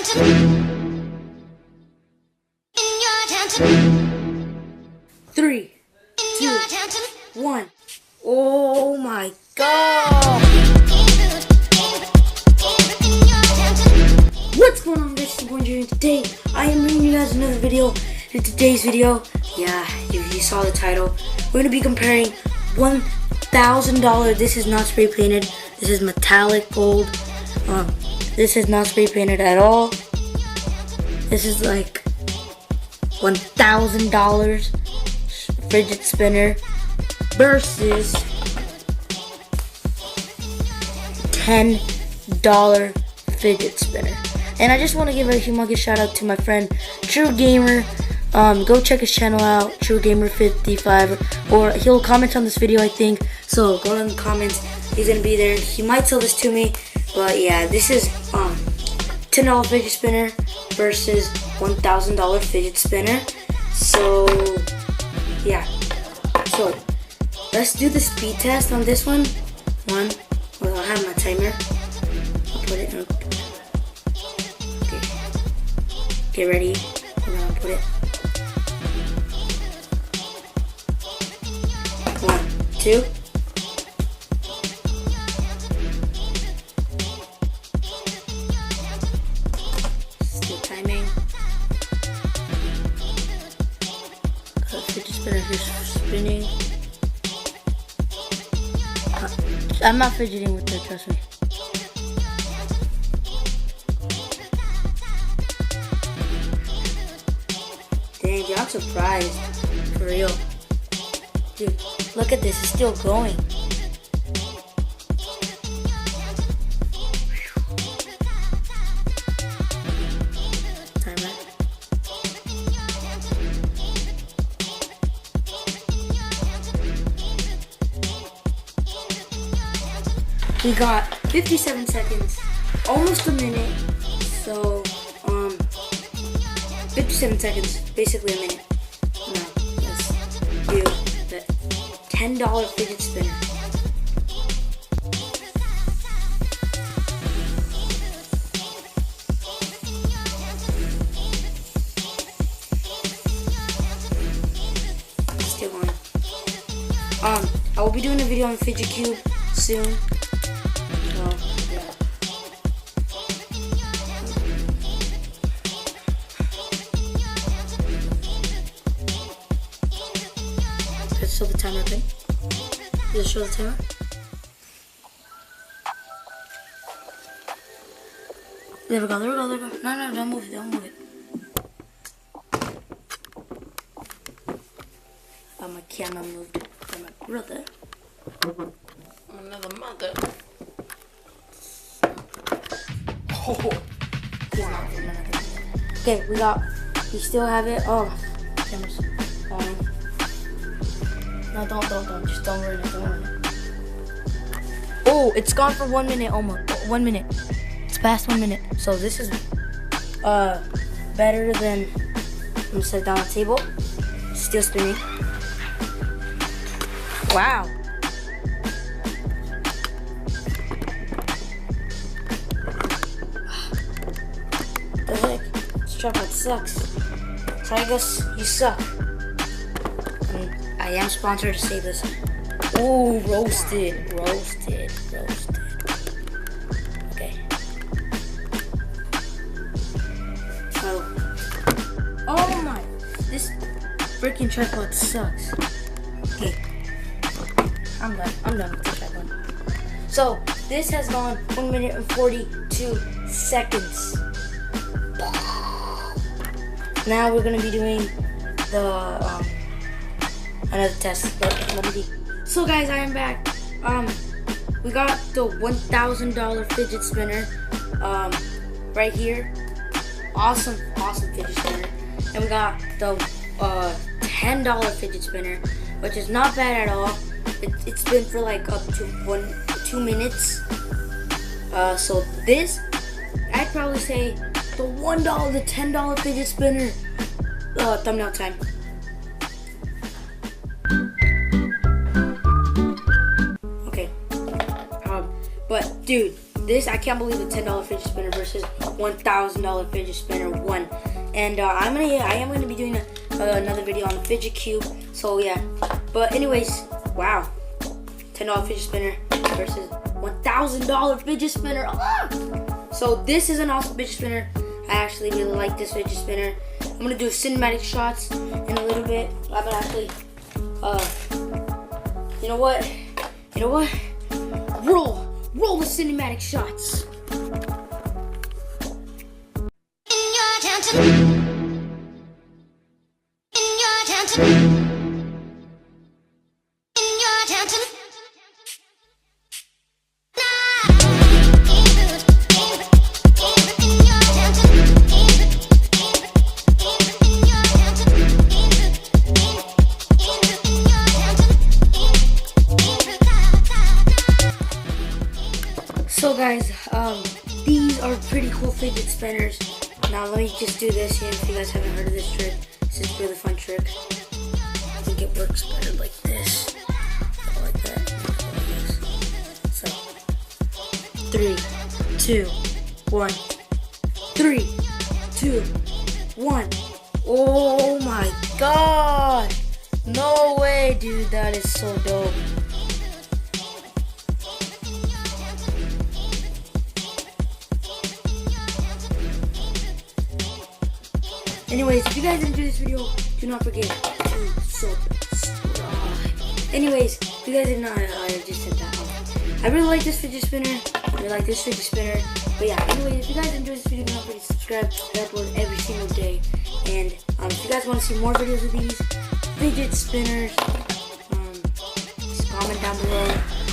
Three, two, one. Oh my God! What's going on, guys? It's Born and today I am bringing you guys another video. In today's video, yeah, you saw the title. We're gonna be comparing $1,000. This is not spray painted. This is metallic gold. This is not spray painted at all. This is like $1,000 fidget spinner versus $10 fidget spinner. And I just want to give a humongous shout out to my friend True Gamer. Go check his channel out, True Gamer 55, or he'll comment on this video, I think. So go in the comments. He's gonna be there. He might sell this to me, but yeah, this is $10 fidget spinner versus $1,000 fidget spinner. So yeah, so let's do the speed test on this one. Well, I have my timer. I'll put it in. Okay, get ready. We're gonna put it. 1, 2. Still timing. Fidget spinner is spinning. I'm not fidgeting with it, trust me. Dang, dude, I'm surprised. For real. Dude, look at this, it's still going. Timer. We got 57 seconds, almost a minute. So, 57 seconds, basically a minute. Now, let's do the $10 fidget spinner. Still going. I will be doing a video on Fidget Cube soon. So, yeah. Let's show the timer, okay? Just show the timer. There we go, there we go, there we go. No, don't move it, don't move it. Oh, my camera moved from my brother. Another mother. Oh, he's not filming anything. Okay, we still have it. Oh, camera's on. No, don't, just don't ruin it, don't ruin it. Oh, it's gone for 1 minute almost, 1 minute. It's past 1 minute. So this is, better than, I'm gonna set it down on the table. Still spinning. Wow. The heck? This tripod sucks. So I guess you suck. I am sponsored to say this. Ooh, roasted. Okay. Oh my, this freaking tripod sucks. Okay. I'm done with the tripod. So, this has gone 1 minute and 42 seconds. Now we're gonna be doing the another test. Let me see. So guys, I am back. We got the $1,000 fidget spinner right here. Awesome fidget spinner. And we got the $10 fidget spinner, which is not bad at all. It's been for like up to 2 minutes. So this, I'd probably say the $10 fidget spinner. Thumbnail time. Okay. But dude, this, I can't believe a $10 fidget spinner versus $1,000 fidget spinner won. And I am gonna be doing another video on the fidget cube. So yeah, but anyways, wow, $10 fidget spinner versus $1,000 fidget spinner. So this is an awesome fidget spinner. I actually really like this fidget spinner. I'm gonna do cinematic shots in a little bit. I'm gonna actually, you know what? Roll the cinematic shots. So guys, these are pretty cool fidget spinners. Now let me just do this here if you guys haven't heard of this trick. This is a really fun trick. I think it works better like this. Like that. Like so 3, 2, 1. 3, 2, 1. Oh my god! No way, dude, that is so dope. Anyways, if you guys enjoyed this video, do not forget to subscribe. Anyways, if you guys did not, I just said that. I really like this fidget spinner. I really like this fidget spinner. But yeah, anyways, if you guys enjoyed this video, do not forget to subscribe. I upload every single day. And if you guys want to see more videos of these fidget spinners, just comment down below.